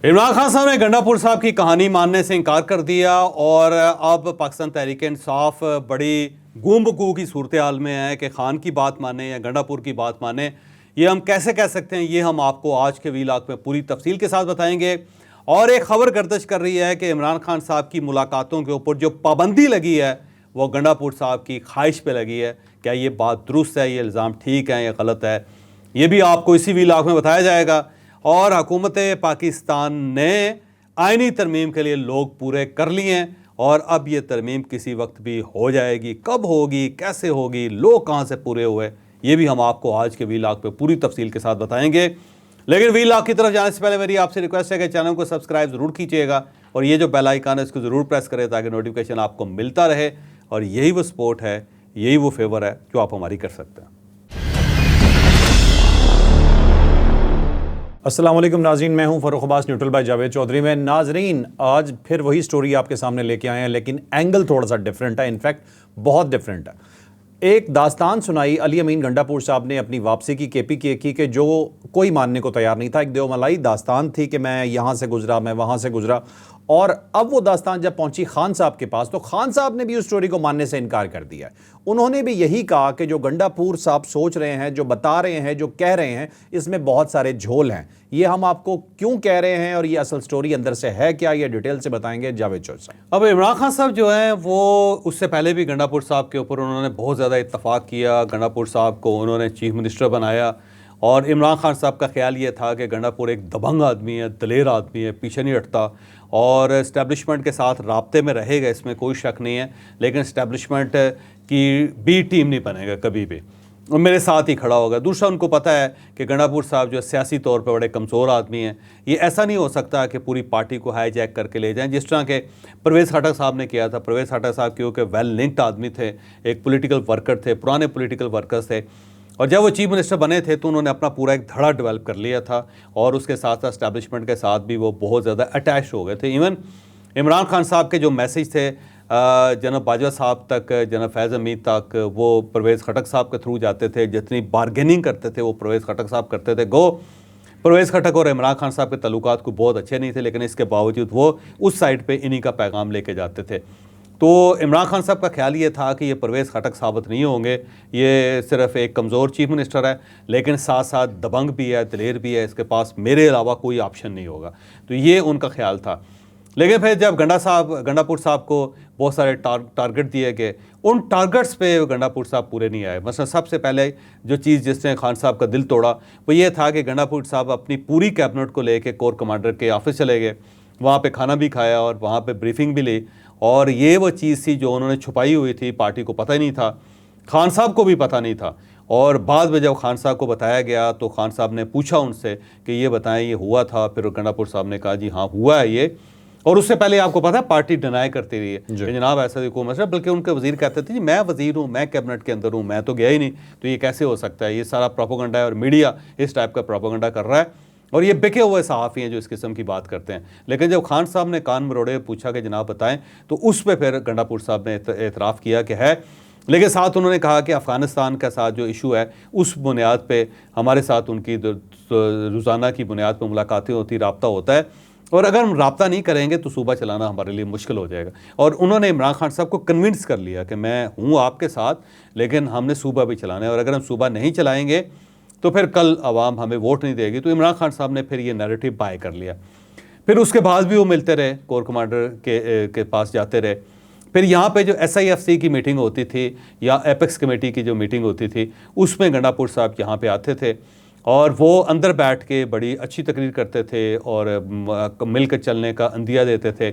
इमरान खान साहब ने गंडापुर साहब की कहानी मानने से इनकार कर दिया और अब पाकिस्तान तहरीक इंसाफ बड़ी गूम बकू की सूरत हाल में है कि खान की बात माने या गंडापुर की बात माने। ये हम कैसे कह सकते हैं, ये हम आपको आज के वीलॉग में पूरी तफसील के साथ बताएंगे। और एक खबर गर्दिश कर रही है कि इमरान खान साहब की मुलाकातों के ऊपर जो पाबंदी लगी है वो गंडापुर साहब की ख्वाहिश पे लगी है। क्या ये बात दुरुस्त है, ये इल्ज़ाम ठीक है या गलत है, ये भी आपको इसी वीलॉग में बताया जाएगा। और हुकूमत पाकिस्तान ने आईनी तरमीम के लिए लोग पूरे कर लिए हैं और अब ये तरमीम किसी वक्त भी हो जाएगी। कब होगी, कैसे होगी, लोग कहाँ से पूरे हुए, ये भी हम आपको आज के वीलॉग पे पूरी तफसील के साथ बताएंगे। लेकिन वीलॉग की तरफ जाने से पहले मेरी आपसे रिक्वेस्ट है कि चैनल को सब्सक्राइब ज़रूर कीजिएगा और ये जो बेल आइकन है इसको ज़रूर प्रेस करें ताकि नोटिफिकेशन आपको मिलता रहे। और यही वो सपोर्ट है, यही वो फेवर है जो आप हमारी कर सकते हैं। अस्सलाम वालेकुम नाज़रीन, मैं हूं फ़रूख़ अब्बास न्यूट्रल बाय जावेद चौधरी में। नाज़रीन, आज फिर वही स्टोरी आपके सामने लेके आए हैं, लेकिन एंगल थोड़ा सा डिफरेंट है, इनफैक्ट बहुत डिफरेंट है। एक दास्तान सुनाई अली अमीन गंडापुर साहब ने अपनी वापसी की KPK की कि जो कोई मानने को तैयार नहीं था। एक देवमलाई दास्तान थी कि मैं यहाँ से गुजरा, मैं वहाँ से गुजरा। और अब वो दास्तान जब पहुंची खान साहब के पास तो खान साहब ने भी उस स्टोरी को मानने से इनकार कर दिया। उन्होंने भी यही कहा कि जो गंडापुर साहब सोच रहे हैं, जो बता रहे हैं, जो कह रहे हैं, इसमें बहुत सारे झोल हैं। ये हम आपको क्यों कह रहे हैं और ये असल स्टोरी अंदर से है क्या, ये डिटेल से बताएंगे जावेद चौधरी साहब। अब इमरान खान साहब जो हैं वो उससे पहले भी गंडापुर साहब के ऊपर उन्होंने बहुत ज़्यादा इत्तफाक किया। गंडापुर साहब को उन्होंने चीफ मिनिस्टर बनाया और इमरान खान साहब का ख्याल ये था कि गंडापुर एक दबंग आदमी है, दलेर आदमी है, पीछे नहीं हटता और इस्टेब्लिशमेंट के साथ राब्ते में रहेगा, इसमें कोई शक नहीं है। लेकिन इस्टेब्लिशमेंट की बी टीम नहीं बनेगा कभी भी, और मेरे साथ ही खड़ा होगा। दूसरा, उनको पता है कि गंडापुर साहब जो सियासी तौर पे बड़े कमज़ोर आदमी हैं। ये ऐसा नहीं हो सकता कि पूरी पार्टी को हाईजैक करके ले जाएं जिस तरह के परवेज़ खटक साहब ने किया था। परवेज़ खटक साहब क्योंकि वेल लिंक्ड आदमी थे, एक पॉलिटिकल वर्कर थे, पुराने पॉलिटिकल वर्कर्स थे, और जब वो चीफ मिनिस्टर बने थे तो उन्होंने अपना पूरा एक धड़ा डेवलप कर लिया था और उसके साथ साथ एस्टैब्लिशमेंट के साथ भी वो बहुत ज़्यादा अटैच हो गए थे। इवन इमरान खान साहब के जो मैसेज थे जनाब बाजवा साहब तक, जनाब फैज़ हमीद तक, वो परवेज़ खटक साहब के थ्रू जाते थे। जितनी बारगेनिंग करते थे वो परवेज़ खटक साहब करते थे। गो परवेज़ खटक और इमरान खान साहब के तल्लुकात को बहुत अच्छे नहीं थे, लेकिन इसके बावजूद वो उस साइड पे इन्हीं का पैगाम लेके जाते थे। तो इमरान खान साहब का ख्याल ये था कि ये परवेज़ खटक साबित नहीं होंगे, ये सिर्फ एक कमज़ोर चीफ मिनिस्टर है, लेकिन साथ साथ दबंग भी है, दलेर भी है, इसके पास मेरे अलावा कोई ऑप्शन नहीं होगा। तो ये उनका ख्याल था। लेकिन फिर जब गंडापुर साहब को बहुत सारे टारगेट दिए गए, उन टारगेट्स पे गंडापुर साहब पूरे नहीं आए। मसलन सबसे पहले जो चीज़ जिसने खान साहब का दिल तोड़ा वो ये था कि गंडापुर साहब अपनी पूरी कैबिनेट को लेके कोर कमांडर के ऑफिस चले गए, वहाँ पे खाना भी खाया और वहाँ पे ब्रीफिंग भी ली। और ये वो चीज़ थी जो उन्होंने छुपाई हुई थी, पार्टी को पता ही नहीं था, खान साहब को भी पता नहीं था। और बाद में जब खान साहब को बताया गया तो खान साहब ने पूछा उनसे कि ये बताएं ये हुआ था। फिर गंडापुर साहब ने कहा जी हाँ हुआ है ये। और उससे पहले आपको पता है पार्टी डिनाई करती रही है कि जनाब ऐसा कोई मसला, बल्कि उनके वजीर कहते थे जी मैं वजीर हूँ, मैं कैबिनेट के अंदर हूँ, मैं तो गया ही नहीं, तो ये कैसे हो सकता है, ये सारा प्रोपेगेंडा है। और मीडिया इस टाइप का प्रोपेगेंडा कर रहा है और ये बिके हुए सहाफ़ी हैं जो इस किस्म की बात करते हैं। लेकिन जब खान साहब ने कान मरोड़े पूछा कि जनाब बताएं, तो उस पर फिर गंडापुर साहब ने एतराफ़ किया कि है। लेकिन साथ उन्होंने कहा कि अफ़गानिस्तान का साथ जो इशू है उस बुनियाद पे हमारे साथ उनकी रोज़ाना की बुनियाद पर मुलाकातें होती, रब्ता होता है, और अगर हम रब्ता नहीं करेंगे तो सूबा चलाना हमारे लिए मुश्किल हो जाएगा। और उन्होंने इमरान खान साहब को कन्विंस कर लिया कि मैं हूँ आपके साथ, लेकिन हमने सूबा भी चलाना है, और अगर हम सूबा नहीं चलाएँगे तो फिर कल आवाम हमें वोट नहीं देगी। तो इमरान खान साहब ने फिर ये नैरेटिव बाय कर लिया। फिर उसके बाद भी वो मिलते रहे, कोर कमांडर के पास जाते रहे। फिर यहाँ पे जो SIFC की मीटिंग होती थी या एपेक्स कमेटी की जो मीटिंग होती थी उसमें गंडापुर साहब यहाँ पे आते थे और वो अंदर बैठ के बड़ी अच्छी तकरीर करते थे और मिलकर चलने का अंदिया देते थे।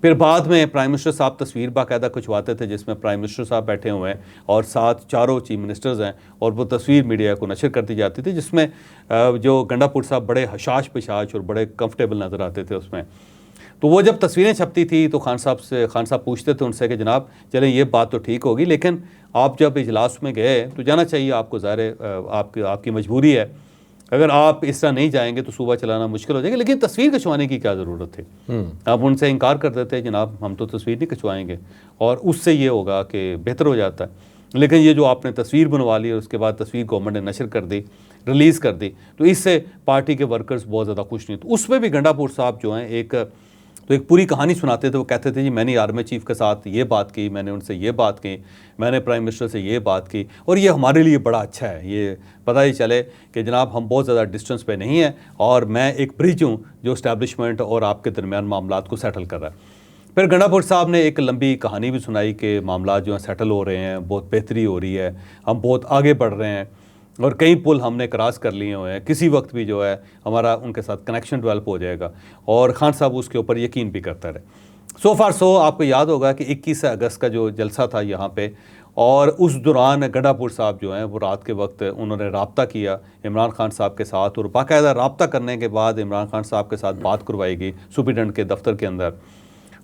फिर बाद में प्राइम मिनिस्टर साहब तस्वीर बाकायदा खिंचवाते थे जिसमें प्राइम मिनिस्टर साहब बैठे हुए हैं और साथ चारों चीफ मिनिस्टर्स हैं, और वो तस्वीर मीडिया को नशर कर दी जाती थी जिसमें जो गंडापुर साहब बड़े हशाश पिशाश और बड़े कंफर्टेबल नज़र आते थे उसमें। तो वो जब तस्वीरें छपती थी तो खान साहब पूछते थे उनसे कि जनाब चलें ये बात तो ठीक होगी, लेकिन आप जब इजलास में गए तो जाना चाहिए आपको, ज़ाहिर आपकी मजबूरी है, अगर आप इस तरह नहीं जाएंगे तो सूबा चलाना मुश्किल हो जाएगा। लेकिन तस्वीर खिंचवाने की क्या ज़रूरत थी, आप उनसे इनकार कर देते जनाब हम तो तस्वीर नहीं खिंचवाएंगे और उससे ये होगा कि बेहतर हो जाता है। लेकिन ये जो आपने तस्वीर बनवा ली और उसके बाद तस्वीर गवर्नमेंट ने नशर कर दी, रिलीज़ कर दी, तो इससे पार्टी के वर्कर्स बहुत ज़्यादा खुश नहीं। तो उसमें भी गंडापुर साहब जो हैं एक पूरी कहानी सुनाते थे। वो कहते थे जी मैंने आर्मी चीफ के साथ ये बात की, मैंने उनसे ये बात की, मैंने प्राइम मिनिस्टर से ये बात की, और ये हमारे लिए बड़ा अच्छा है, ये पता ही चले कि जनाब हम बहुत ज़्यादा डिस्टेंस पे नहीं हैं और मैं एक ब्रिज हूँ जो इस्टेब्लिशमेंट और आपके दरमियान मामलात को सेटल कर रहा है। फिर गंडापुर साहब ने एक लंबी कहानी भी सुनाई कि मामला जो है सेटल हो रहे हैं, बहुत बेहतरी हो रही है, हम बहुत आगे बढ़ रहे हैं और कई पुल हमने क्रॉस कर लिए हुए हैं, किसी वक्त भी जो है हमारा उनके साथ कनेक्शन डेवलप हो जाएगा। और खान साहब उसके ऊपर यकीन भी करता रहे। सो फार सो आपको याद होगा कि 21 अगस्त का जो जलसा था यहाँ पे, और उस दौरान गंडापुर साहब जो हैं वो रात के वक्त उन्होंने राब्ता किया इमरान खान साहब के साथ, और बाकायदा राब्ता करने के बाद इमरान खान साहब के साथ बात करवाई गई सुप्रीटेंडेंट के दफ्तर के अंदर।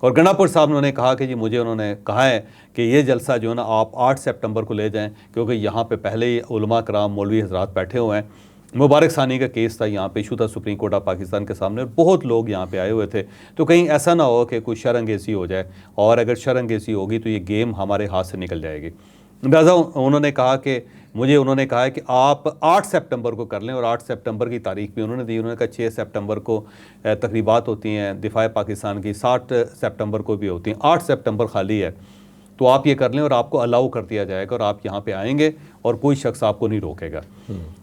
और गंडापुर साहब ने कहा कि जी मुझे उन्होंने कहा है कि ये जलसा जो है ना आप 8 सितंबर को ले जाएं, क्योंकि यहाँ पे पहले ही उलमा कराम मौलवी हजरात बैठे हुए हैं। मुबारक सानी का केस था, यहाँ पे इशू था सुप्रीम कोर्ट ऑफ पाकिस्तान के सामने, बहुत लोग यहाँ पे आए हुए थे, तो कहीं ऐसा ना हो कि कोई शरअंगेज़ी हो जाए, और अगर शरअंगेज़ी होगी तो ये गेम हमारे हाथ से निकल जाएगी। लिहाजा उन्होंने कहा कि उन्होंने कहा है कि आप 8 सितंबर को कर लें, और 8 सितंबर की तारीख भी उन्होंने दी। उन्होंने कहा 6 सितंबर को तकरीबात होती हैं दिफा पाकिस्तान की, 7 सितंबर को भी होती हैं, 8 सितंबर खाली है, तो आप ये कर लें और आपको अलाउ कर दिया जाएगा और आप यहाँ पे आएंगे और कोई शख्स आपको नहीं रोकेगा।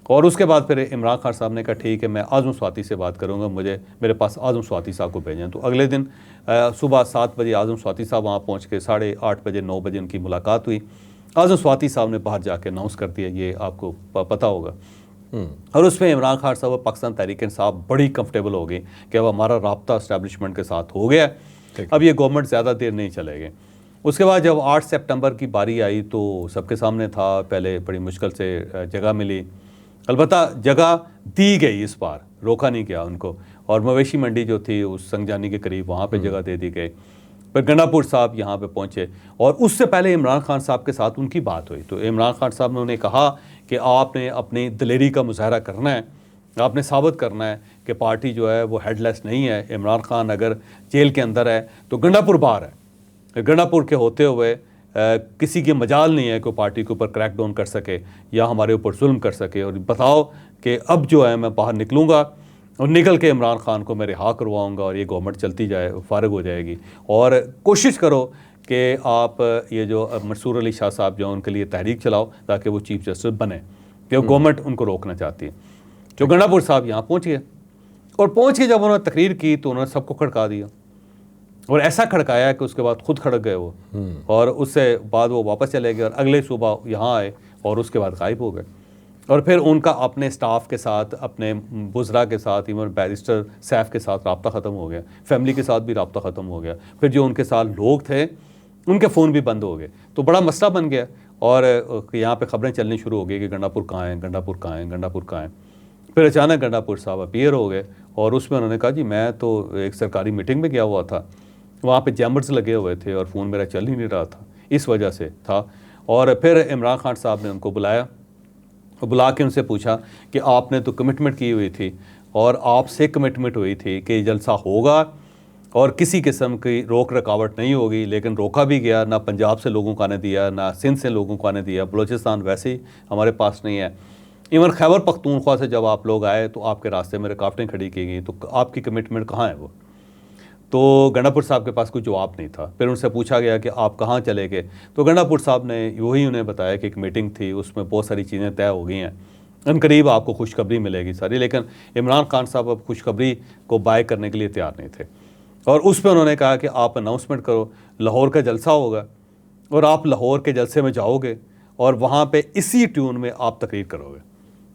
और उसके बाद फिर इमरान खान साहब ने कहा ठीक है मैं आज़म स्वाति से बात करूँगा, मेरे पास आज़म स्वाति साहब को भेजें। तो अगले दिन सुबह 7 बजे आज़म स्वाति साहब वहाँ पहुँच के 8:30 बजे 9 बजे उनकी मुलाकात हुई। आज़म स्वाति साहब ने बाहर जाके अनाउंस कर दिया, ये आपको पता होगा। और उसमें इमरान खान साहब और पाकिस्तान तहरीक इंसाफ बड़ी कंफर्टेबल हो गई कि अब हमारा राब्ता इस्टेब्लिशमेंट के साथ हो गया, अब ये गवर्नमेंट ज़्यादा देर नहीं चलेगी। उसके बाद जब 8 सितंबर की बारी आई तो सबके सामने था, पहले बड़ी मुश्किल से जगह मिली, अलबत्ता जगह दी गई, इस बार रोका नहीं गया उनको, और मवेशी मंडी जो थी उस संगजानी के करीब वहाँ पे जगह दे दी गई। फिर गंडापुर साहब यहाँ पे पहुँचे, और उससे पहले इमरान खान साहब के साथ उनकी बात हुई। तो इमरान खान साहब ने उन्हें कहा कि आपने अपनी दिलेरी का मुजाहरा करना है, आपने साबित करना है कि पार्टी जो है वो हेडलेस नहीं है। इमरान खान अगर जेल के अंदर है तो गंडापुर बाहर है, गंडापुर के होते हुए किसी की मजाल नहीं है कि पार्टी के ऊपर क्रैक डाउन कर सके या हमारे ऊपर जुल्म कर सके। और बताओ कि अब जो है मैं बाहर निकलूँगा और निकल के इमरान खान को मैं रिहा करवाऊँगा और ये गवर्नमेंट चलती जाए, फारग हो जाएगी। और कोशिश करो कि आप ये जो मंसूर अली शाह साहब जो उनके लिए तहरीक चलाओ ताकि वो चीफ जस्टिस बने, कि गवर्नमेंट उनको रोकना चाहती है। जो गंडापुर साहब यहाँ पहुँच गए, और पहुँच के जब उन्होंने तकरीर की तो उन्होंने सबको खड़का दिया, और ऐसा खड़काया कि उसके बाद खुद खड़क गए वो, और उससे बाद वो वापस चले गए और अगले सुबह यहाँ आए और उसके बाद गायब हो गए। और फिर उनका अपने स्टाफ के साथ, अपने बुज़रा के साथ, इवन बैरिस्टर सैफ के साथ रब्ता ख़त्म हो गया, फैमिली के साथ भी रब्ता ख़त्म हो गया। फिर जो उनके साथ लोग थे उनके फ़ोन भी बंद हो गए, तो बड़ा मसला बन गया। और यहाँ पे ख़बरें चलनी शुरू हो गई कि गंडापुर कहाँ है, गंडापुर कहाँ है, गंडापुर कहाँ है। फिर अचानक गंडापुर साहब अपीयर हो गए, और उसमें उन्होंने कहा जी मैं तो एक सरकारी मीटिंग में गया हुआ था, वहाँ पे जैमर्स लगे हुए थे और फ़ोन मेरा चल ही नहीं रहा था, इस वजह से था। और फिर इमरान खान साहब ने उनको बुलाया, बुला के उनसे पूछा कि आपने तो कमिटमेंट की हुई थी और आपसे कमिटमेंट हुई थी कि जलसा होगा और किसी किस्म की रोक रुकावट नहीं होगी, लेकिन रोका भी गया, ना पंजाब से लोगों को आने दिया, ना सिंध से लोगों को आने दिया, बलूचिस्तान वैसे ही हमारे पास नहीं है। इवन खैबर पख्तूनख्वा से जब आप लोग आए तो आपके रास्ते में रुकावटें खड़ी की गई, तो आपकी कमिटमेंट कहाँ है वो? तो गंडापुर साहब के पास कोई जवाब नहीं था। फिर उनसे पूछा गया कि आप कहाँ चले गए, तो गंडापुर साहब ने वही उन्हें बताया कि एक मीटिंग थी, उसमें बहुत सारी चीज़ें तय हो गई हैं, अनकरीब आपको खुशखबरी मिलेगी सारी। लेकिन इमरान खान साहब अब खुशखबरी को बाय करने के लिए तैयार नहीं थे, और उस पर उन्होंने कहा कि आप अनाउंसमेंट करो, लाहौर का जलसा होगा और आप लाहौर के जलसे में जाओगे और वहाँ पर इसी ट्यून में आप तकरीर करोगे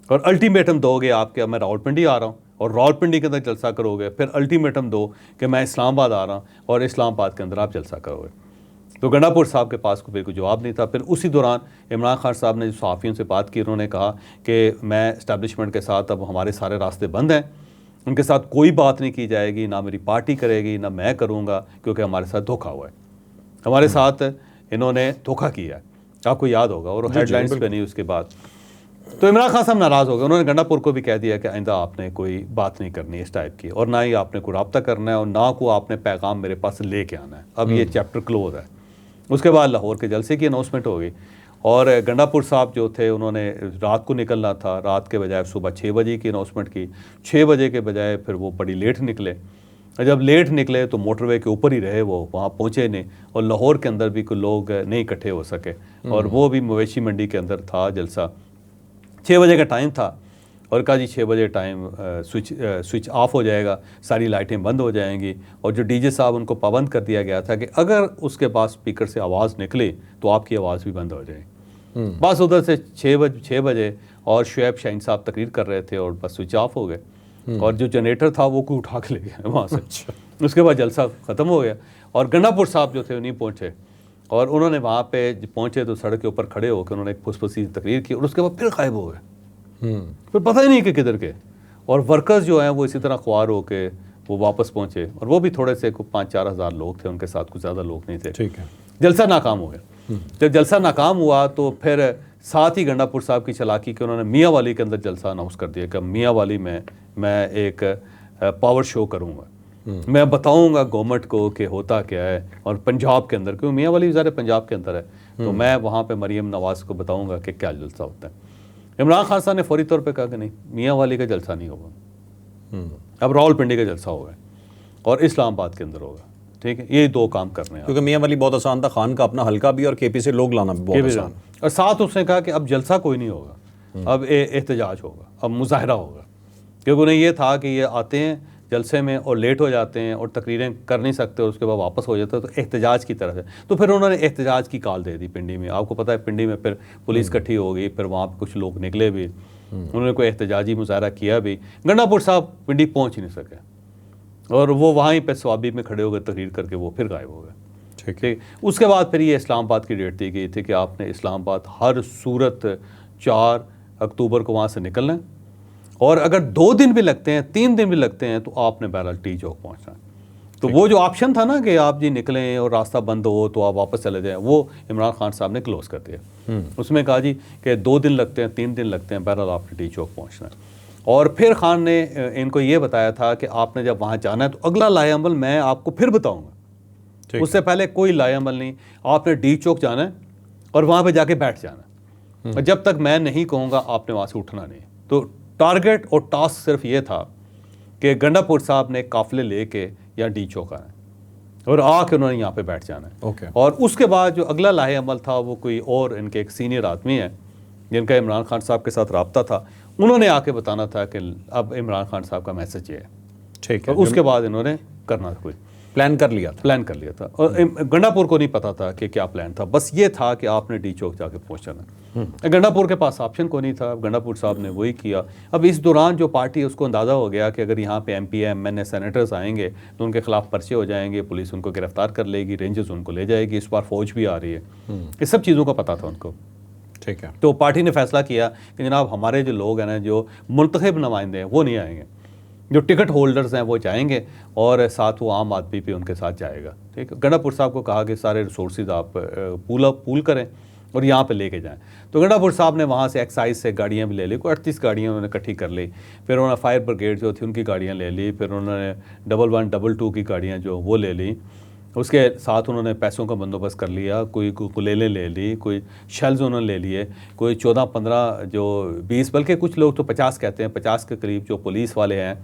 और अल्टीमेटम दोगे आपके मैं रावलपिंडी आ रहा हूँ, और रावलपिंडी के अंदर जलसा करोगे। फिर अल्टीमेटम दो कि मैं इस्लामाबाद आ रहा हूँ और इस्लामाबाद के अंदर आप जलसा करोगे। तो गंडापुर साहब के पास कोई जवाब नहीं था। फिर उसी दौरान इमरान खान साहब ने जो सहाफ़ियों से बात की, उन्होंने कहा कि मैं इस्टेब्लिशमेंट के साथ अब हमारे सारे रास्ते बंद हैं, उनके साथ कोई बात नहीं की जाएगी, ना मेरी पार्टी करेगी ना मैं करूँगा, क्योंकि हमारे साथ धोखा हुआ है, हमारे साथ इन्होंने धोखा किया है, आपको याद होगा। और हेडलाइंस पे नहीं उसके बाद तो इमरान खान साहब नाराज़ हो गए। उन्होंने गंडापुर को भी कह दिया कि आइंदा आपने कोई बात नहीं करनी इस टाइप की, और ना ही आपने कोई रब्ता करना है और ना को आपने पैगाम मेरे पास लेके आना है, अब ये चैप्टर क्लोज है। उसके बाद लाहौर के जलसे की अनाउंसमेंट हो गई, और गंडापुर साहब जो थे उन्होंने रात को निकलना था, रात के बजाय सुबह 6 बजे की अनाउंसमेंट की, 6 बजे के बजाय फिर वो बड़ी लेट निकले। जब लेट निकले तो मोटरवे के ऊपर ही रहे, वो वहाँ पहुँचे नहीं, और लाहौर के अंदर भी कोई लोग नहीं इकट्ठे हो सके, और वो भी मवेशी मंडी के अंदर था जलसा। 6 बजे का टाइम था और कहा जी 6 बजे टाइम स्विच ऑफ हो जाएगा, सारी लाइटें बंद हो जाएंगी, और जो डीजे साहब उनको पाबंद कर दिया गया था कि अगर उसके पास स्पीकर से आवाज़ निकले तो आपकी आवाज़ भी बंद हो जाएगी। बस उधर से 6 बजे और शुएब शाहीन साहब तकरीर कर रहे थे और बस स्विच ऑफ हो गए, और जो जनरेटर था वो कोई उठा के ले गया वहाँ से। उसके बाद जलसा ख़त्म हो गया, और गंडापुर साहब जो थे उन्हीं पहुँचे, और उन्होंने वहाँ पे पहुँचे तो सड़क के ऊपर खड़े होकर उन्होंने एक फुसफुसी तकरीर की, और उसके बाद फिर गायब हो गए। फिर पता ही नहीं कि किधर के। और वर्कर्स जो हैं वो इसी तरह ख्वार होके वो वापस पहुँचे, और वो भी थोड़े से 5-4 हज़ार लोग थे उनके साथ, कुछ ज़्यादा लोग नहीं थे। ठीक है। जलसा नाकाम हो गया। जब जलसा नाकाम हुआ तो फिर साथ ही गंडापुर साहब की चालाकी कि उन्होंने मियाँ वाली के अंदर जलसा अनाउंस कर दिया कि मियाँ वाली में मैं एक पावर शो करूँगा, मैं बताऊँगा गवर्नमेंट को कि होता क्या है, और पंजाब के अंदर, क्योंकि मियाँ वाली ज़रा पंजाब के अंदर है, तो मैं वहाँ पे मरीम नवाज़ को बताऊँगा कि क्या जलसा होता है। इमरान खान साहब ने फौरी तौर पे कहा कि नहीं, मियाँ वाली का जलसा नहीं होगा, अब रावलपिंडी का जलसा होगा और इस्लामाबाद के अंदर होगा। ठीक है, ये 2 काम करने हैं, क्योंकि मियाँ वाली बहुत आसान था, खान का अपना हल्का भी और केपी से लोग लाना भी बहुत आसान। और साथ उसने कहा कि अब जलसा कोई नहीं होगा, अब एहतजाज होगा, अब मुजाहरा होगा, क्योंकि उन्हें ये था कि ये आते हैं जलसे में और लेट हो जाते हैं और तकरीरें कर नहीं सकते और उसके बाद वापस हो जाते हैं, तो एहतजाज की तरफ से तो फिर उन्होंने एहतजाज की कॉल दे दी पिंडी में। आपको पता है पिंडी में फिर पुलिस इकट्ठी हो गई, फिर वहाँ पर कुछ लोग निकले भी, उन्होंने कोई एहतजाजी मुजाहरा किया भी। गंडापुर साहब पिंडी पहुँच ही नहीं सके, और वो वहीं पर स्वाबी में खड़े हो गए तकरीर करके, वो फिर गायब हो गए। ठीक है, उसके बाद फिर ये इस्लामाबाद की डेट दी गई थी कि आपने इस्लामाबाद हर सूरत 4 अक्टूबर को वहाँ से निकलना है, और अगर 2 दिन भी लगते हैं, 3 दिन भी लगते हैं, तो आपने बहरहाल टी चौक पहुँचना है। तो वो जो ऑप्शन था ना कि आप जी निकलें और रास्ता बंद हो तो आप वापस चले जाएं, वो इमरान खान साहब ने क्लोज़ कर दिया। उसमें कहा जी कि 2 दिन लगते हैं, 3 दिन लगते हैं, बहरहाल आपने टी चौक पहुँचना है। और फिर खान ने इनको ये बताया था कि आपने जब वहाँ जाना है तो अगला लाएअमल मैं आपको फिर बताऊँगा, उससे पहले कोई लाएअमल नहीं, आपने डी चौक जाना है और वहाँ पर जाके बैठ जाना है, और जब तक मैं नहीं कहूँगा आपने वहाँ से उठना नहीं। तो टारगेट और टास्क सिर्फ ये था कि गंडापुर साहब ने काफिले लेके यहाँ डी चौक आना है और आके उन्होंने यहाँ पे बैठ जाना है। ओके। और उसके बाद जो अगला लाहे अमल था वो कोई और इनके एक सीनियर आदमी है जिनका इमरान खान साहब के साथ रब्ता था, उन्होंने आके बताना था कि अब इमरान खान साहब का मैसेज ये है। ठीक है, और उसके बाद इन्होंने करना कोई प्लान कर लिया था। और गंडापुर को नहीं पता था कि क्या प्लान था, बस ये था कि आपने डी चौक जाके पहुंचना। गंडापुर के पास ऑप्शन को नहीं था, गंडापुर साहब ने वही किया। अब इस दौरान जो पार्टी उसको अंदाज़ा हो गया कि अगर यहाँ पे MP MNA सेनेटर्स आएंगे तो उनके खिलाफ पर्चे हो जाएंगे, पुलिस उनको गिरफ्तार कर लेगी, रेंजर्स उनको ले जाएगी, इस बार फौज भी आ रही है, इस सब चीज़ों का पता था उनको। ठीक है, तो पार्टी ने फैसला किया कि जनाब हमारे जो लोग हैं ना, जो मुंतखब नुमाइंदे हैं वो नहीं आएंगे, जो टिकट होल्डर्स हैं वो जाएंगे, और साथ वो आम आदमी भी उनके साथ जाएगा। ठीक है, गंडापुर साहब को कहा कि सारे रिसोर्सेज आप पूल करें और यहाँ पे लेके जाएं। तो गंडापुर साहब ने वहाँ से एक्साइज से गाड़ियाँ भी ले ली, कोई 38 गाड़ियाँ उन्होंने इकट्ठी कर ली, फिर उन्होंने फायर ब्रिगेड जो थी उनकी गाड़ियाँ ले ली, फिर उन्होंने 11 22 की गाड़ियाँ जो वो ले ली, उसके साथ उन्होंने पैसों का बंदोबस्त कर लिया, कोई गुलेलें ले ली, कोई शेल्स उन्होंने ले लिए, कोई 14-15 जो 20 बल्कि कुछ लोग तो 50 कहते हैं, 50 के करीब जो पुलिस वाले हैं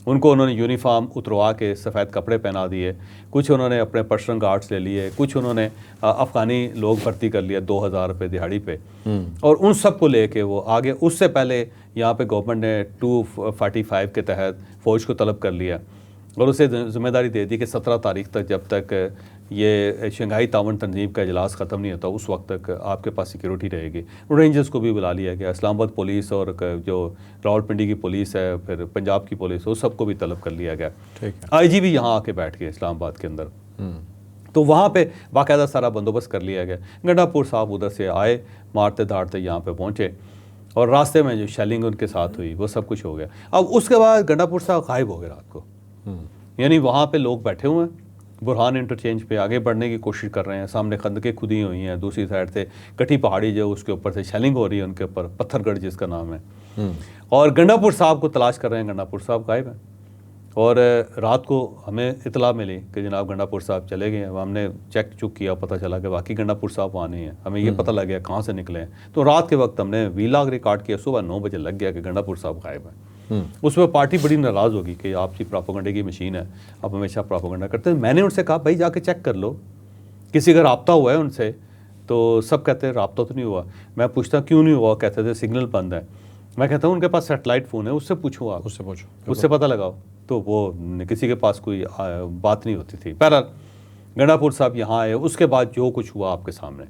उनको उन्होंने यूनिफॉर्म उतरवा के सफ़ेद कपड़े पहना दिए, कुछ उन्होंने अपने पर्सनल गार्ड्स ले लिए, कुछ उन्होंने अफ़गानी लोग भर्ती कर लिया 2000 रुपये दिहाड़ी पे, और उन सब को लेके वो आगे। उससे पहले यहाँ पे गवर्नमेंट ने 245 के तहत फ़ौज को तलब कर लिया और उसे जिम्मेदारी दे दी कि 17 तारीख तक, जब तक ये शंघाई ताउन तंजीम का इजलास ख़त्म नहीं होता, उस वक्त तक आपके पास सिक्योरिटी रहेगी। रेंजर्स को भी बुला लिया गया, इस्लामाबाद पुलिस और जो रावलपिंडी की पुलिस है, फिर पंजाब की पुलिस, वो सबको भी तलब कर लिया गया। ठीक है, IG भी यहाँ आके बैठ गए इस्लामाबाद के अंदर। तो वहाँ पे बाकायदा सारा बंदोबस्त कर लिया गया। गंडापुर साहब उधर से आए, मारते धाड़ते यहाँ पे पहुँचे, और रास्ते में जो शेलिंग उनके साथ हुई वो सब कुछ हो गया। अब उसके बाद गंडापुर साहब गायब हो गए रात को, यानी वहाँ पे लोग बैठे हुए हैं, बुरहान इंटरचेंज पे आगे बढ़ने की कोशिश कर रहे हैं, सामने खंदकें खुदी हुई हैं, दूसरी साइड से कटी पहाड़ी जो उसके ऊपर से शेलिंग हो रही है, उनके ऊपर पत्थरगढ़ जिसका नाम है, और गंडापुर साहब को तलाश कर रहे हैं। गंडापुर साहब गायब हैं, और रात को हमें इतला मिली कि जनाब गंडापुर साहब चले गए हैं। हमने चेक चुक किया, पता चला कि वाकई गंडापुर साहब वहाँ नहीं है। हमें ये पता लग गया कहाँ से निकले हैं। तो रात के वक्त हमने वीलॉग रिकॉर्ड किया, सुबह 9 बजे लग गया कि गंडापुर साहब गायब है। उस पर पार्टी बड़ी नाराज़ होगी कि आपकी प्रोपेगेंडे की मशीन है, आप हमेशा प्रोपेगेंडा करते हैं। मैंने उनसे कहा भाई जाके चेक कर लो, किसी का रब्ता हुआ है उनसे? तो सब कहते हैं रब्ता तो नहीं हुआ। मैं पूछता क्यों नहीं हुआ, कहते थे सिग्नल बंद है। मैं कहता हूँ उनके पास सेटेलाइट फ़ोन है, उससे पूछो, आप उससे पूछो, उससे पता लगाओ। तो वो किसी के पास कोई बात नहीं होती थी। बहरहाल गंडापुर साहब यहाँ आए, उसके बाद जो कुछ हुआ आपके सामने।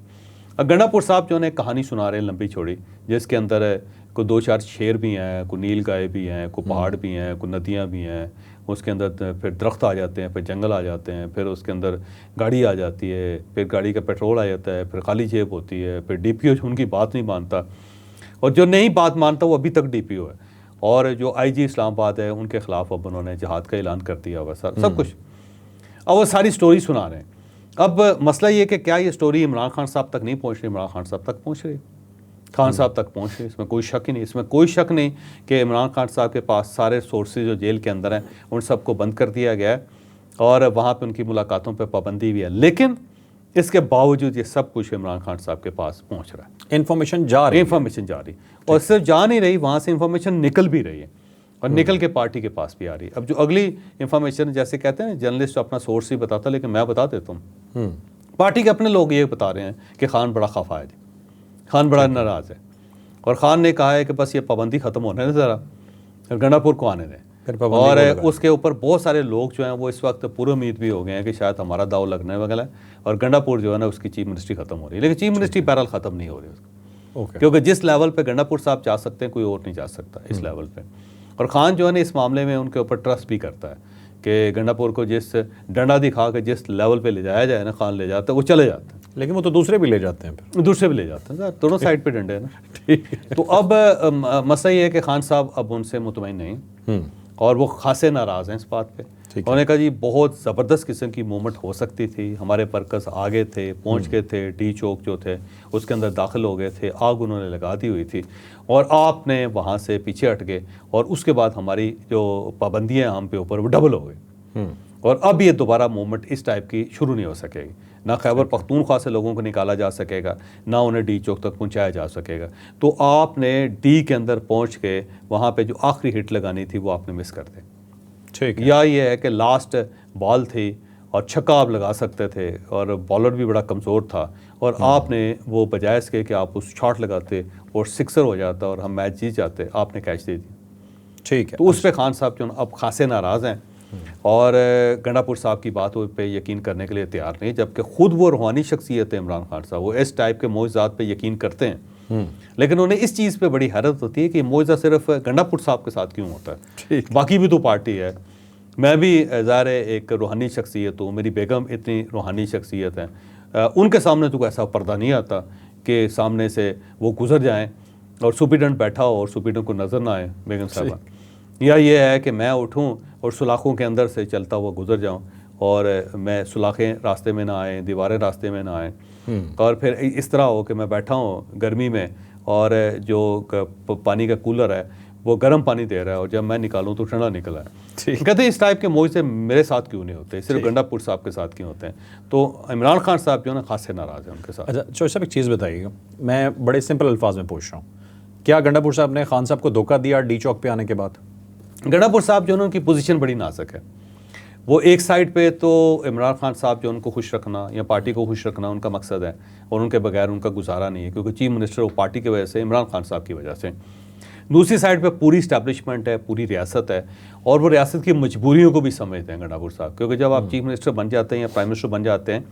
अब गंडापुर साहब जो है कहानी सुना रहे हैं लंबी चौड़ी, जिसके अंदर कोई 2-4 शेर भी हैं, कोई नील गाय भी हैं, कोई पहाड़ भी हैं, कोई नदियाँ भी हैं। उसके अंदर फिर दरख्त आ जाते हैं, फिर जंगल आ जाते हैं, फिर उसके अंदर गाड़ी आ जाती है, फिर गाड़ी का पेट्रोल आ जाता है, फिर खाली जेब होती है, फिर DPO उनकी बात नहीं मानता, और जो नहीं बात मानता वो अभी तक DPO है। और जो IG इस्लामाबाद है उनके ख़िलाफ़ अब उन्होंने जिहाद का ऐलान कर दिया हुआ, सब कुछ। अब वो सारी स्टोरी सुना रहे हैं। अब मसला ये कि क्या ये स्टोरी इमरान खान साहब तक नहीं पहुँच रही? इमरान खान साहब तक पहुँच रही, खान साहब तक पहुँच रही, इसमें कोई शक ही नहीं। इसमें कोई शक नहीं कि इमरान खान साहब के पास सारे सोर्सेज जो जेल के अंदर हैं उन सबको बंद कर दिया गया है और वहाँ पे उनकी मुलाकातों पे पाबंदी भी है। लेकिन इसके बावजूद ये सब कुछ इमरान खान साहब के पास पहुँच रहा है, इंफॉर्मेशन जा रही है। और सिर्फ जा नहीं रही, वहाँ से इंफॉर्मेशन निकल भी रही है और निकल के पार्टी के पास भी आ रही है। अब जो अगली इंफॉर्मेशन, जैसे कहते हैं जर्नलिस्ट अपना सोर्स ही बताता, लेकिन मैं बता देता हूँ, पार्टी के अपने लोग ये बता रहे हैं कि खान बड़ा खफा है, खान बड़ा नाराज़ है, और खान ने कहा है कि बस ये पाबंदी ख़त्म होने दें ज़रा, गंडापुर को आने दें। और उसके ऊपर बहुत सारे लोग जो हैं वो इस वक्त पूरी उम्मीद भी हो गए हैं कि शायद हमारा दाव लगने वाला है और गंडापुर जो है ना उसकी चीफ मिनिस्ट्री ख़त्म हो रही है। लेकिन चीफ मिनिस्ट्री बहरहाल ख़त्म नहीं हो रही उसकी, क्योंकि जिस लेवल पे गंडापुर साहब जा सकते हैं कोई और नहीं जा सकता इस लेवल पे। और खान जो है ना इस मामले में उनके ऊपर ट्रस्ट भी करता है कि गंडापुर को जिस डंडा दिखा के जिस लेवल पे ले जाया जाए ना, खान ले जाता है, वो चले जाते हैं। लेकिन वो तो दूसरे भी ले जाते हैं, फिर दूसरे भी ले जाते हैं, दोनों साइड पे डंडे हैं ना। तो अब मसला ये है कि खान साहब अब उनसे मुतमईन नहीं और वो खासे नाराज़ हैं इस बात पे। उन्होंने कहा जी बहुत ज़बरदस्त किस्म की मूवमेंट हो सकती थी, हमारे वर्कर्स आगे थे, पहुंच गए थे, डी चौक जो थे उसके अंदर दाखिल हो गए थे, आग उन्होंने लगा दी हुई थी और आपने वहाँ से पीछे हट गए और उसके बाद हमारी जो पाबंदियाँ हम पे ऊपर वो डबल हो गई और अब ये दोबारा मूवमेंट इस टाइप की शुरू नहीं हो सकेगी। ना खैबर पख्तूनख्वा से लोगों को निकाला जा सकेगा, ना उन्हें डी चौक तक पहुंचाया जा सकेगा। तो आपने डी के अंदर पहुंच के वहाँ पे जो आखिरी हिट लगानी थी वो आपने मिस कर दी। ठीक है। या ये है कि लास्ट बॉल थी और छक्का आप लगा सकते थे और बॉलर भी बड़ा कमज़ोर था और आपने वो बजाय इसके कि आप उस शॉट लगाते और सिक्सर हो जाता और हम मैच जीत जाते, आपने कैच दे दी। ठीक है। तो उस पर खान साहब जो अब खासे नाराज़ हैं और गंडापुर साहब की बात पे यकीन करने के लिए तैयार नहीं, जबकि ख़ुद वो रूहानी शख्सियत है इमरान खान साहब, वो इस टाइप के मोइज़ात पे यकीन करते हैं। लेकिन उन्हें इस चीज़ पे बड़ी हैरत होती है कि मोइज़ा सिर्फ गंडापुर साहब के साथ क्यों होता है, बाकी भी तो पार्टी है। मैं भी ज़ाहिर है एक रूहानी शख्सियत हूँ, मेरी बेगम इतनी रूहानी शख्सियत है, उनके सामने तो ऐसा पर्दा नहीं आता कि सामने से वो गुजर जाएँ और सुपरिटेंडेंट बैठा हो और सुपरिटेंडेंट को नज़र ना आए बेगम साहबा, या ये है कि मैं उठूं और सुलाखों के अंदर से चलता हुआ गुजर जाऊं और मैं सुलाखें रास्ते में ना आए, दीवारें रास्ते में ना आए, और फिर इस तरह हो कि मैं बैठा हूं गर्मी में और जो पानी का कूलर है वो गर्म पानी दे रहा है और जब मैं निकालूं तो ठंडा निकला है। कहते हैं इस टाइप के मोह से मेरे साथ क्यों नहीं होते, सिर्फ गंडापुर साहब के साथ क्यों होते हैं। तो इमरान खान साहब जो है ना खासे नाराज़ हैं उनके साथ। अच्छा चौधरी साहब एक चीज़ बताइएगा, मैं बड़े सिंपल अल्फाज में पूछ रहा हूँ, क्या गंडापुर साहब ने खान साहब को धोखा दिया डी चौक पे आने के बाद? गंडापुर साहब जो है उनकी पोजीशन बड़ी नाजुक है। वो एक साइड पे तो इमरान खान साहब जो उनको खुश रखना या पार्टी को खुश रखना उनका मकसद है और उनके बगैर उनका गुजारा नहीं है, क्योंकि चीफ मिनिस्टर वो पार्टी की वजह से, इमरान खान साहब की वजह से। दूसरी साइड पे पूरी इस्टेब्लिशमेंट है, पूरी रियासत है और वो रियासत की मजबूरियों को भी समझते हैं गंडापुर साहब, क्योंकि जब आप चीफ मिनिस्टर बन जाते हैं या प्राइम मिनिस्टर बन जाते हैं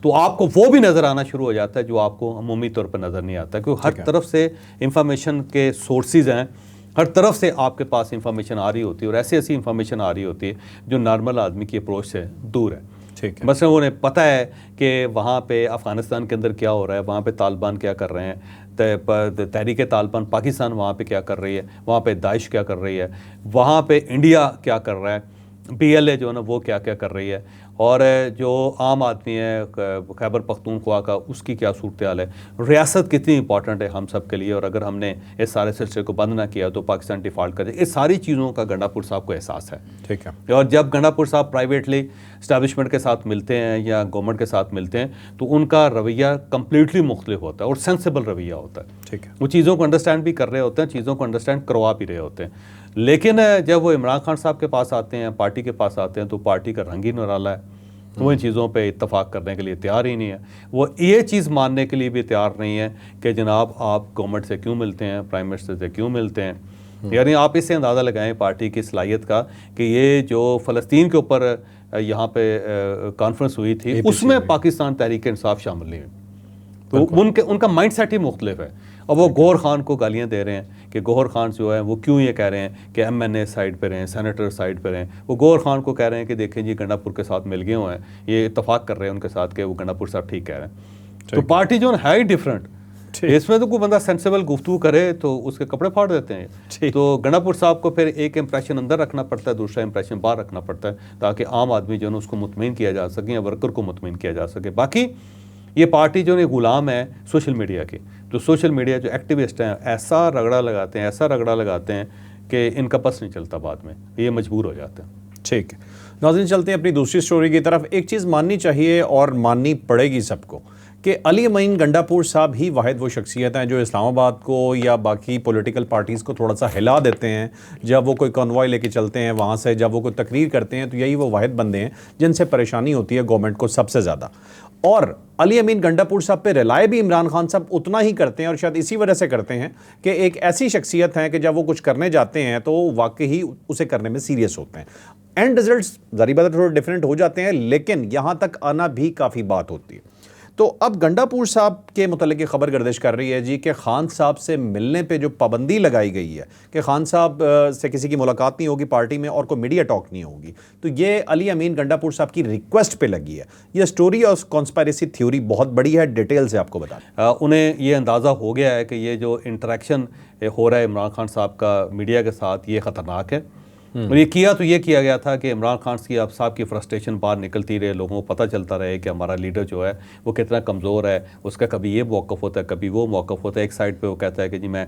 तो आपको वो भी नज़र आना शुरू हो जाता है जो आपको अमूमी तौर पर नज़र नहीं आता, क्योंकि हर तरफ से इंफॉर्मेशन के सोर्सेज हैं, हर तरफ से आपके पास इंफॉर्मेशन आ रही होती है और ऐसी ऐसी इंफॉर्मेशन आ रही होती है जो नॉर्मल आदमी की अप्रोच से दूर है। ठीक है। मसलन उन्हें पता है कि वहाँ पे अफ़गानिस्तान के अंदर क्या हो रहा है, वहाँ पे तालिबान क्या कर रहे हैं, तहरीक तालिबान पाकिस्तान वहाँ पे क्या कर रही है, वहाँ पे दाइश क्या कर रही है, वहाँ पे इंडिया क्या कर रहा है, PLA जो है ना वो क्या क्या कर रही है, और जो आम आदमी है खैबर पख्तूनख्वा का, उसकी क्या सूरत हाल है, रियासत कितनी इंपॉर्टेंट है हम सब के लिए, और अगर हमने इस सारे सिलसिले को बंद ना किया तो पाकिस्तान डिफ़ॉल्ट कर जाए। इस सारी चीज़ों का गंडापुर साहब को एहसास है। ठीक है। और जब गंडापुर साहब प्राइवेटली इस्टेब्लिशमेंट के साथ मिलते हैं या गवर्नमेंट के साथ मिलते हैं तो उनका रवैया कम्प्लीटली मुख्तलिफ होता है और सेंसिबल रवैया होता है। ठीक है। वो चीज़ों को अंडरस्टैंड भी कर रहे होते हैं, चीज़ों को अंडरस्टैंड करवा भी रहे होते हैं। लेकिन जब वो इमरान खान साहब के पास आते हैं, पार्टी के पास आते हैं, तो पार्टी का रंग ही निराला है। वो इन चीज़ों पे इत्तफाक करने के लिए तैयार ही नहीं है। वो ये चीज़ मानने के लिए भी तैयार नहीं है कि जनाब आप गवर्नमेंट से क्यों मिलते हैं, प्राइम मिनिस्टर से क्यों मिलते हैं। यानी आप इससे अंदाज़ा लगाएं पार्टी की सलाहियत का कि ये जो फ़लस्तीन के ऊपर यहाँ पे कॉन्फ्रेंस हुई थी उसमें पाकिस्तान तहरीक इंसाफ शामिल नहीं हुई। तो उनका माइंड सेट ही मुख्तलिफ है। और वो गौहर खान को गालियाँ दे रहे हैं कि गौहर खान जो है वो क्यों ये कह रहे हैं कि MNA साइड पे रहें, सेनेटर साइड पे रहें। वो गौहर खान को कह रहे हैं कि देखें जी गंडापुर के साथ मिल गए हुए हैं, ये इत्तफाक कर रहे हैं उनके साथ कि वो गंडापुर साहब ठीक कह रहे हैं। तो पार्टी जो है ही डिफरेंट। इसमें तो कोई बंदा सेंसिबल गुफ्तगू करे तो उसके कपड़े फाड़ देते हैं। तो गंडापुर साहब को फिर एक इंप्रेशन अंदर रखना पड़ता है, दूसरा इंप्रेशन बाहर रखना पड़ता है, ताकि आम आदमी जो है उसको मुतमईन किया जा सके या वर्कर को मुतमईन किया जा सके। बाकी ये पार्टी जो है गुलाम है सोशल मीडिया की। तो सोशल मीडिया जो एक्टिविस्ट हैं ऐसा रगड़ा लगाते हैं कि इनका बस नहीं चलता, बाद में ये मजबूर हो जाते हैं। ठीक है नाज़रीन, चलते हैं अपनी दूसरी स्टोरी की तरफ। एक चीज़ माननी चाहिए और माननी पड़ेगी सबको कि अली अमीन गंडापुर साहब ही वाहिद वो शख्सियत हैं जो इस्लामाबाद को या बाकी पॉलिटिकल पार्टीज़ को थोड़ा सा हिला देते हैं। जब वो कोई कॉन्वॉय लेके चलते हैं वहाँ से, जब वो कोई तकरीर करते हैं, तो यही वो वाहिद बंदे हैं जिनसे परेशानी होती है गवर्नमेंट को सबसे ज़्यादा। और अली अमीन गंडापुर साहब पे रिलाय भी इमरान खान साहब उतना ही करते हैं, और शायद इसी वजह से करते हैं कि एक ऐसी शख्सियत है कि जब वो कुछ करने जाते हैं तो वाकई ही उसे करने में सीरियस होते हैं। एंड रिजल्ट्स ज़ाहिर बात है थोड़े डिफरेंट हो जाते हैं, लेकिन यहाँ तक आना भी काफ़ी बात होती है। तो अब गंडापुर साहब के मुतल्लिक़ खबर गर्दिश कर रही है जी कि खान साहब से मिलने पे जो पाबंदी लगाई गई है कि खान साहब से किसी की मुलाकात नहीं होगी पार्टी में और कोई मीडिया टॉक नहीं होगी, तो ये अली अमीन गंडापुर साहब की रिक्वेस्ट पे लगी है। ये स्टोरी और कॉन्स्पायरेसी थ्योरी बहुत बड़ी है, डिटेल से आपको बता। उन्हें ये अंदाज़ा हो गया है कि ये जो इंटरेक्शन हो रहा है इमरान खान साहब का मीडिया के साथ, ये ख़तरनाक है। और ये किया गया था कि इमरान खान साहब की फ्रस्ट्रेशन बाहर निकलती रहे, लोगों को पता चलता रहे कि हमारा लीडर जो है वो कितना कमज़ोर है। उसका कभी ये मौक़िफ़ होता है, कभी वो मौक़िफ़ होता है। एक साइड पे वो कहता है कि जी मैं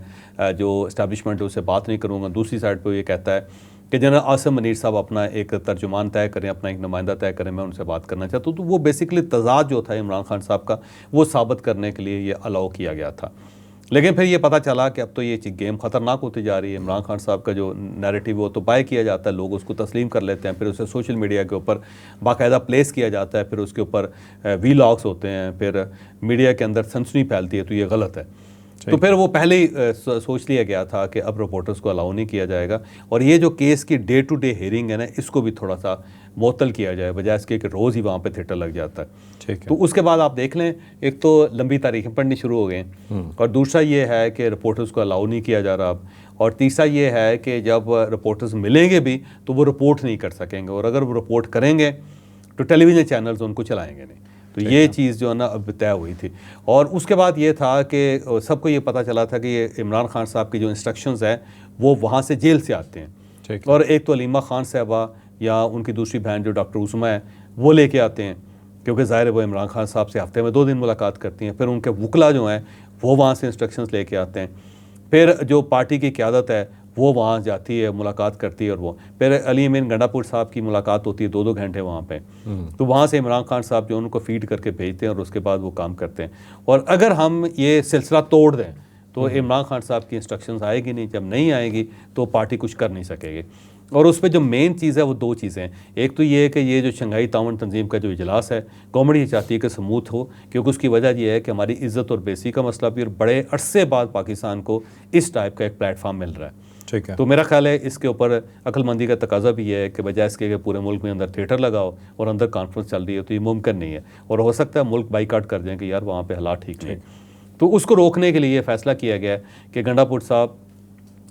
जो इस्टेब्लिशमेंट है उससे बात नहीं करूँगा, दूसरी साइड पे ये कहता है कि जनरल आसिम मनीर साहब अपना एक तर्जुमान तय करें, अपना एक नुमाइंदा तय करें, मैं उनसे बात करना चाहता हूँ। तो वो बेसिकली तज़ाद जो था इमरान खान साहब का, वो साबित करने के लिए ये अलाउ किया गया था। लेकिन फिर ये पता चला कि अब तो ये गेम ख़तरनाक होती जा रही है। इमरान खान साहब का जो नैरेटिव वो तो बाय किया जाता है, लोग उसको तस्लीम कर लेते हैं, फिर उसे सोशल मीडिया के ऊपर बाकायदा प्लेस किया जाता है, फिर उसके ऊपर वीलॉग्स होते हैं, फिर मीडिया के अंदर सनसनी फैलती है। तो ये गलत है। तो फिर वो पहले ही सोच लिया गया था कि अब रिपोर्टर्स को अलाउ नहीं किया जाएगा, और ये जो केस की डे टू डे हियरिंग है ना, इसको भी थोड़ा सा मुअत्तल किया जाए, बजाय इसके कि रोज़ ही वहाँ पे थिएटर लग जाता है। ठीक है। तो उसके बाद आप देख लें, एक तो लंबी तारीखें पढ़नी शुरू हो गई, और दूसरा ये है कि रिपोर्टर्स को अलाउ नहीं किया जा रहा अब, और तीसरा ये है कि जब रिपोर्टर्स मिलेंगे भी तो वो रिपोर्ट नहीं कर सकेंगे, और अगर वो रिपोर्ट करेंगे तो टेलीविज़न चैनल्स उनको चलाएंगे नहीं। तो ये चीज़ जो है ना अब तय हुई थी। और उसके बाद ये था कि सबको ये पता चला था कि ये इमरान खान साहब की जो इंस्ट्रक्शंस हैं वो वहाँ से जेल से आते हैं, और एक तो अलीमा खान साहबा या उनकी दूसरी बहन जो डॉक्टर उस्मा है वो लेके आते हैं, क्योंकि ज़ाहिर है वो इमरान खान साहब से हफ्ते में 2 दिन मुलाकात करती हैं। फिर उनके वकला जो हैं वो वहाँ से इंस्ट्रक्शंस लेके आते हैं। फिर जो पार्टी की क़यादत है वो वहाँ जाती है, मुलाकात करती है, और वो फिर अली अमीन गंडापुर साहब की मुलाकात होती है 2-2 घंटे वहाँ पे। तो वहाँ से इमरान खान साहब जो उनको फीड करके भेजते हैं, और उसके बाद वो काम करते हैं। और अगर हम ये सिलसिला तोड़ दें तो इमरान खान साहब की इंस्ट्रक्शंस आएगी नहीं, जब नहीं आएगी तो पार्टी कुछ कर नहीं सकेगी। और उस पर जो मेन चीज़ है वो 2 चीज़ें हैं। एक तो ये है कि ये जो शंघाई ताउन तंजीम का जो इजलास है, गवर्नमेंट ये चाहती है कि स्मूथ हो, क्योंकि उसकी वजह यह है कि हमारी इज़्ज़त और बेइज्जती का मसला भी, और बड़े अरसे बाद पाकिस्तान को इस टाइप का एक प्लेटफार्म मिल रहा है। ठीक है। तो मेरा ख्याल है इसके ऊपर अक्लमंदी का तकाजा भी है कि बजाय इसके पूरे मुल्क में अंदर थिएटर लगाओ और अंदर कॉन्फ्रेंस चल रही है, तो ये मुमकिन नहीं है, और हो सकता है मुल्क बाइकाट कर दें कि यार वहाँ पे हालात ठीक नहीं। तो उसको रोकने के लिए ये फैसला किया गया है कि गंडापुर साहब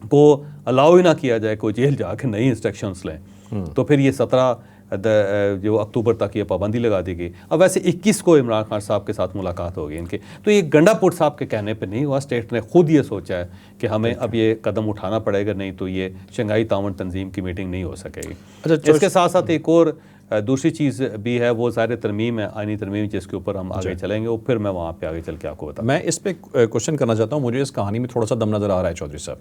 को अलाउ ही ना किया जाए कोई जेल जाके नई इंस्ट्रक्शंस लें। तो फिर ये 17 जो अक्टूबर तक ये पाबंदी लगा दी गई। अब वैसे 21 को इमरान खान साहब के साथ मुलाकात होगी इनकी, तो ये गंडापुर साहब के कहने पे नहीं हुआ, स्टेट ने खुद ये सोचा है कि हमें अब ये कदम उठाना पड़ेगा, नहीं तो ये शंघाई ताउन तंजीम की मीटिंग नहीं हो सकेगी। अच्छा, इसके साथ साथ एक और दूसरी चीज़ भी है, वो ज़ाहिर तरमीम है, आईनी तरमीम, जिसके ऊपर हम आगे चलेंगे, और फिर मैं वहाँ पे आगे चल के आपको बताऊँ। मैं इस पे क्वेश्चन करना चाहता हूँ, मुझे इस कहानी में थोड़ा सा दम नज़र आ रहा है चौधरी साहब।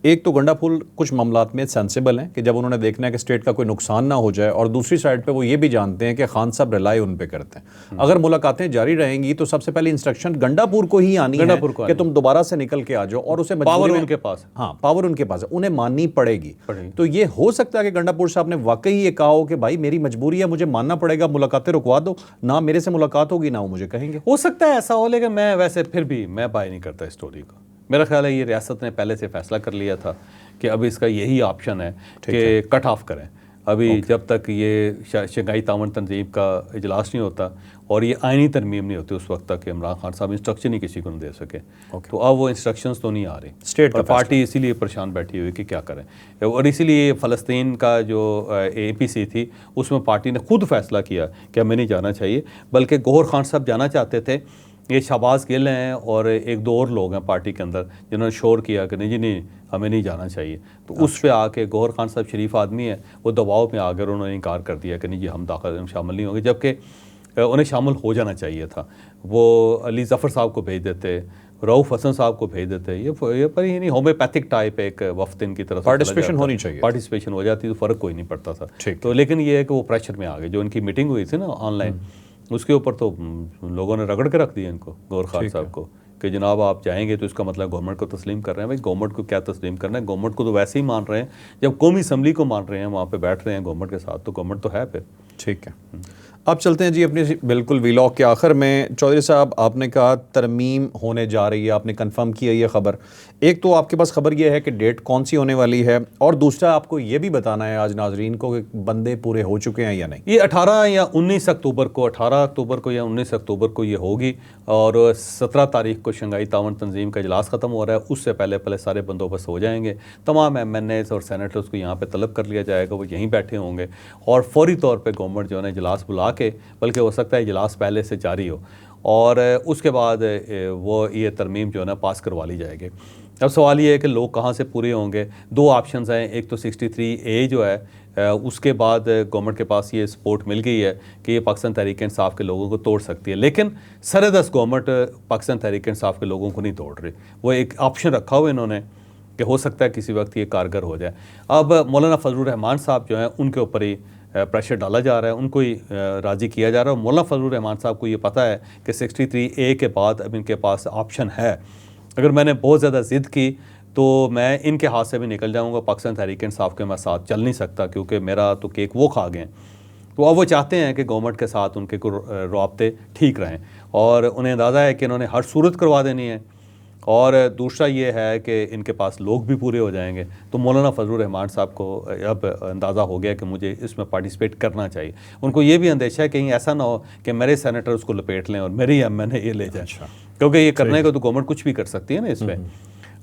एक तो गंडापुर कुछ मामलात में सेंसिबल हैं कि जब उन्होंने देखना है कि स्टेट का कोई नुकसान ना हो जाए, और दूसरी साइड पे वो ये भी जानते हैं कि खान साहब रिलाई उन पे करते हैं। अगर मुलाकातें जारी रहेंगी तो सबसे पहले इंस्ट्रक्शन गंडापुर को ही आनी है कि तुम दोबारा से निकल के आ जाओ, और उसे पावर उनके पास, हाँ पावर उनके पास है, उन्हें माननी पड़ेगी। तो ये हो सकता है कि गंडापुर साहब ने वाकई ये कहा हो कि भाई मेरी मजबूरी है, मुझे मानना पड़ेगा, मुलाकातें रुकवा दो, ना मेरे से मुलाकात होगी ना वो मुझे कहेंगे। हो सकता है ऐसा हो, लेकिन मैं वैसे फिर भी मैं बाय नहीं करता इस स्टोरी को। मेरा ख्याल है ये रियासत ने पहले से फैसला कर लिया था कि अब इसका यही ऑप्शन है कि कट ऑफ करें। अभी जब तक ये शंघाई ताउन तंजीम का इजलास नहीं होता और ये आईनी तरमीम नहीं होती, उस वक्त तक इमरान खान साहब इंस्ट्रक्शन ही किसी को नहीं दे सके। तो अब वो इंस्ट्रक्शंस तो नहीं आ रही, स्टेट और पार्टी इसीलिए परेशान बैठी हुई कि क्या करें, और इसीलिए फ़लस्तीन का जो APC थी उसमें पार्टी ने खुद फैसला किया कि हमें नहीं जाना चाहिए, बल्कि गौहर खान साहब जाना चाहते थे। ये शहबाज गिल हैं और एक दो और लोग हैं पार्टी के अंदर जिन्होंने शोर किया कि नहीं जी नहीं, हमें नहीं जाना चाहिए। तो उस पे आके गौहर खान साहब शरीफ आदमी है, वो दबाव में आकर उन्होंने इनकार कर दिया कि नहीं जी हम शामिल नहीं होंगे, जबकि उन्हें शामिल हो जाना चाहिए था। वो अली ज़फ़र साहब को भेज देते, रऊफ़ हसन साहब को भेज देते, ये पर ही नहीं, होम्योपैथिक टाइप एक वफ्त इनकी तरफ पार्टिसिपेशन होनी चाहिए, पार्टिसिपेशन हो जाती तो फ़र्क कोई नहीं पड़ता था। तो लेकिन ये है कि वो प्रेशर में आ गए। जो इनकी मीटिंग हुई थी ना ऑनलाइन, उसके ऊपर तो लोगों ने रगड़ के रख दिया इनको, गौहर खान साहब को, कि जनाब आप जाएंगे तो इसका मतलब गवर्नमेंट को तस्लीम कर रहे हैं। भाई गवर्नमेंट को क्या तस्लीम करना है, गवर्नमेंट को तो वैसे ही मान रहे हैं, जब कौमी असम्बली को मान रहे हैं, वहाँ पे बैठ रहे हैं गवर्नमेंट के साथ, तो गवर्नमेंट तो है फिर। ठीक है, अब चलते हैं जी अपनी बिल्कुल व्लॉग के आखिर में। चौधरी साहब, आपने कहा तरमीम होने जा रही है, आपने कंफर्म किया ये खबर। एक तो आपके पास खबर ये है कि डेट कौन सी होने वाली है, और दूसरा आपको ये भी बताना है आज नाजरीन को कि बंदे पूरे हो चुके हैं या नहीं। ये 18 या 19 अक्टूबर को, 18 अक्टूबर को या 19 अक्टूबर को ये होगी, और 17 तारीख को शंघाई ताउन तंजीम का इजलास ख़त्म हो रहा है। उससे पहले पहले सारे बंदोबस्त हो जाएंगे, तमाम MNAs और सेनेटर्स को यहाँ पे तलब कर लिया जाएगा, वो यहीं बैठे होंगे, और फौरी तौर पे गवर्नमेंट जो है ना इजलास बुला के, बल्कि हो सकता है इजलास पहले से जारी हो, और उसके बाद वो ये तरमीम जो है ना पास करवा ली जाएगी। अब सवाल ये है कि लोग कहाँ से पूरे होंगे। दो ऑप्शंस हैं, एक तो 63A जो है, उसके बाद गवर्नमेंट के पास ये सपोर्ट मिल गई है कि ये पाकिस्तान तहरीक इंसाफ के लोगों को तोड़ सकती है, लेकिन सरदस्त गवर्नमेंट पाकिस्तान तहरीक इंसाफ के लोगों को नहीं तोड़ रही। वो एक ऑप्शन रखा हुआ इन्होंने कि हो सकता है किसी वक्त ये कारगर हो जाए। अब मौलाना फजलुर रहमान साहब जो हैं उनके ऊपर ही प्रेशर डाला जा रहा है, उनको ही राज़ी किया जा रहा है। मौलाना फजलुर रहमान साहब को ये पता है कि 63A के बाद अब इनके पास ऑप्शन है। अगर मैंने बहुत ज़्यादा ज़िद की तो मैं इनके हाथ से भी निकल जाऊंगा, पाकिस्तान तहरीक इंसाफ के मैं साथ चल नहीं सकता, क्योंकि मेरा तो केक वो खा गए। तो अब वो चाहते हैं कि गवर्नमेंट के साथ उनके रबते ठीक रहें, और उन्हें अंदाज़ा है कि इन्होंने हर सूरत करवा देनी है, और दूसरा ये है कि इनके पास लोग भी पूरे हो जाएंगे। तो मौलाना फजलुर रहमान साहब को अब अंदाज़ा हो गया कि मुझे इसमें पार्टिसिपेट करना चाहिए। उनको ये भी अंदेशा है कहीं ऐसा ना हो कि मेरे सेनेटर उसको लपेट लें और मेरी MNA ये ले जाए, क्योंकि ये करने को तो गवर्नमेंट कुछ भी कर सकती है ना इसमें,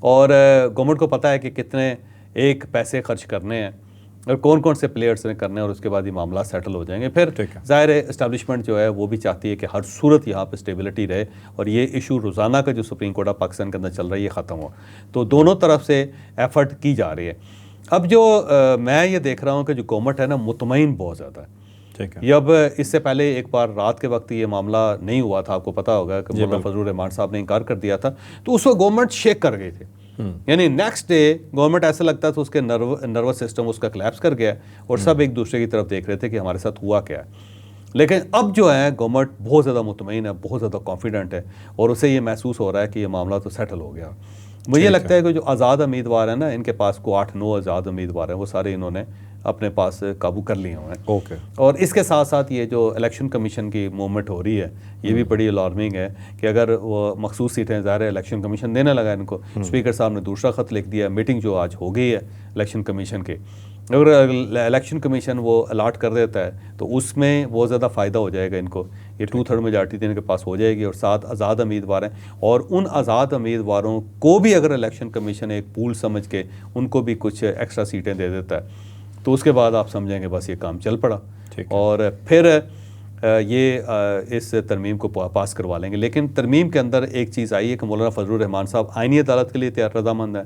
और गवर्नमेंट को पता है कि कितने एक पैसे खर्च करने हैं और कौन कौन से प्लेयर्स ने करने हैं, और उसके बाद ये मामला सेटल हो जाएंगे। फिर ज़ाहिर है इस्टेब्लिशमेंट जो है वो भी चाहती है कि हर सूरत यहाँ पे स्टेबिलिटी रहे, और ये इशू रोज़ाना का जो सुप्रीम कोर्ट ऑफ पाकिस्तान के अंदर चल रहा है ये ख़त्म हो। तो दोनों तरफ से एफ़र्ट की जा रही है। अब जो मैं ये देख रहा हूँ कि जो गवर्नमेंट है ना मुतमईन बहुत ज़्यादा है। ये अब इससे पहले एक बार रात के वक्त ये मामला नहीं हुआ था, आपको पता होगा कि मौलाना फजलुर रहमान साहब ने इनकार कर दिया था, तो उस वक्त गवर्नमेंट शेक कर गई थी। यानी नेक्स्ट डे गवर्नमेंट ऐसा लगता था उसके नर्वस सिस्टम उसका क्लैप्स कर गया, और सब एक दूसरे की तरफ देख रहे थे कि हमारे साथ हुआ क्या है। लेकिन अब जो है गवर्नमेंट बहुत ज़्यादा मुतमईन है, बहुत ज़्यादा कॉन्फिडेंट है, और उसे ये महसूस हो रहा है कि ये मामला तो सेटल हो गया। मुझे लगता है कि जो आज़ाद उम्मीदवार हैं ना, इनके पास को 8-9 आज़ाद उम्मीदवार हैं, वो सारे इन्होंने अपने पास काबू कर लिए हुए हैं। ओके। और इसके साथ साथ ये जो इलेक्शन कमीशन की मूवमेंट हो रही है ये भी बड़ी अलार्मिंग है कि अगर वो मखसूस सीटें ज़ाहिर है इलेक्शन कमीशन देने लगा इनको, स्पीकर साहब ने दूसरा ख़त लिख दिया, मीटिंग जो आज हो गई है इलेक्शन कमीशन की, अगर इलेक्शन कमीशन वो अलाट कर देता है तो उसमें बहुत ज़्यादा फ़ायदा हो जाएगा इनको। ये 2/3 मेजॉरिटी तो इनके पास हो जाएगी, और 7 आज़ाद उम्मीदवार हैं, और उन आज़ाद उम्मीदवारों को भी अगर इलेक्शन कमीशन एक पूल समझ के उनको भी कुछ एक्स्ट्रा सीटें दे देता है तो उसके बाद आप समझेंगे बस ये काम चल पड़ा ठीक और फिर इस तरमीम को पास करवा लेंगे। लेकिन तरमीम के अंदर एक चीज़ आई है कि मौलाना फजलुर रहमान साहब आईनी अदालत के लिए तैयार रजामंद है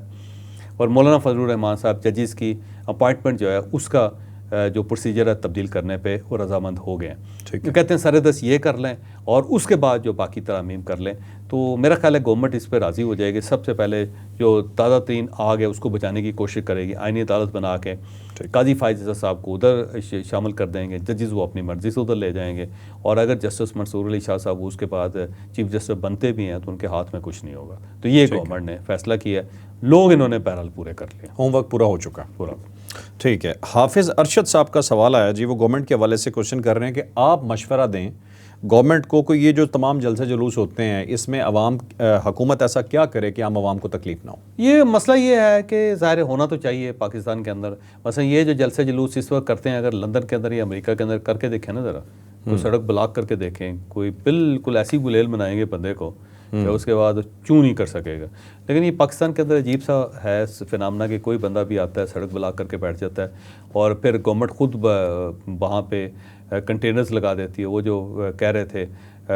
और मौलाना फजलुर रहमान साहब जजेस की अपॉइंटमेंट जो है उसका जो प्रोसीजर है तब्दील करने पे वो रजामंद हो गए हैं। ठीक है। कहते हैं सरेदस ये कर लें और उसके बाद जो बाकी तरामीम कर लें, तो मेरा ख्याल है गवर्नमेंट इस पर राज़ी हो जाएगी। सबसे पहले जो ताज़ा तरीन आग है उसको बचाने की कोशिश करेगी, आईनी अदालत बना के काजी फायज़ साहब को उधर शामिल कर देंगे, जजेस वो अपनी मर्ज़ी से उधर ले जाएंगे और अगर जस्टिस मंसूर अली शाह साहब उसके बाद चीफ जस्टिस बनते भी हैं तो उनके हाथ में कुछ नहीं होगा। तो ये गवर्नमेंट ने फैसला किया है, लोग इन्होंने बहरहाल पूरे कर लिए, होमवर्क पूरा हो चुका पूरा। ठीक है। हाफिज़ अरशद साहब का सवाल आया जी, वो गवर्नमेंट के हवाले से क्वेश्चन कर रहे हैं कि आप मशवरा दें गवर्नमेंट को कोई ये जो तमाम जलसे जुलूस होते हैं इसमें अवाम हुकूमत ऐसा क्या करे कि आम आवाम को तकलीफ ना हो। ये मसला ये है कि ज़ाहिर होना तो चाहिए पाकिस्तान के अंदर। मसलन ये जो जलसे जुलूस इस वक्त करते हैं, अगर लंदन के अंदर या अमेरिका के अंदर करके देखें ना, ज़रा कोई सड़क ब्लॉक करके देखें, कोई बिल्कुल ऐसी गुलेल बनाएंगे बंदे को कि उसके बाद चूँ नहीं कर सकेगा। लेकिन ये पाकिस्तान के अंदर अजीब सा है फिनामना कि कोई बंदा भी आता है सड़क ब्लॉक करके बैठ जाता है और फिर गवर्नमेंट खुद वहाँ पे कंटेनर्स लगा देती है। वो जो कह रहे थे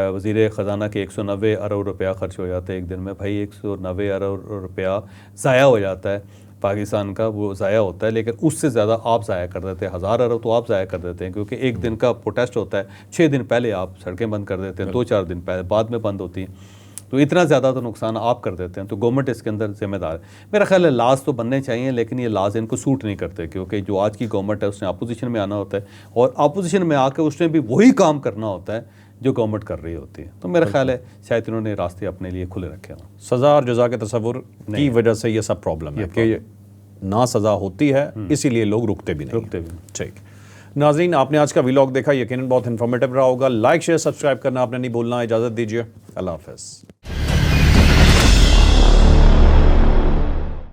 वज़ीर ख़जाना के 190 अरब रुपया खर्च हो जाता है एक दिन में। भाई 190 अरब रुपया ज़ाया हो जाता है पाकिस्तान का, वो ज़ाया होता है, लेकिन उससे ज़्यादा आप ज़ाया कर देते हैं। 1000 अरब तो आप ज़ाया कर देते हैं क्योंकि एक दिन का प्रोटेस्ट होता है, 6 दिन पहले आप सड़कें बंद कर देते हैं, 2-4 दिन पहले बाद में बंद होती हैं, तो इतना ज़्यादा तो नुकसान आप कर देते हैं। तो गवर्नमेंट इसके अंदर जिम्मेदार है। मेरा ख्याल है लाज तो बनने चाहिए, लेकिन ये लाज इनको सूट नहीं करते क्योंकि जो आज की गवर्नमेंट है उसने अपोजिशन में आना होता है और अपोजिशन में आकर उसने भी वही काम करना होता है जो गवर्नमेंट कर रही होती है। तो मेरा ख्याल है शायद इन्होंने रास्ते अपने लिए खुले रखे हों। सज़ा और जज़ा के तसव्वुर की वजह से ये सब प्रॉब्लम है कि ना सज़ा होती है, इसीलिए लोग रुकते भी नहीं। ठीक। नाज़रीन, आपने आज का व्लॉग देखा, यकीनन बहुत इन्फॉर्मेटिव रहा होगा। लाइक शेयर सब्सक्राइब करना आपने नहीं भूलना। इजाज़त दीजिए, अल्लाह हाफ़िज़।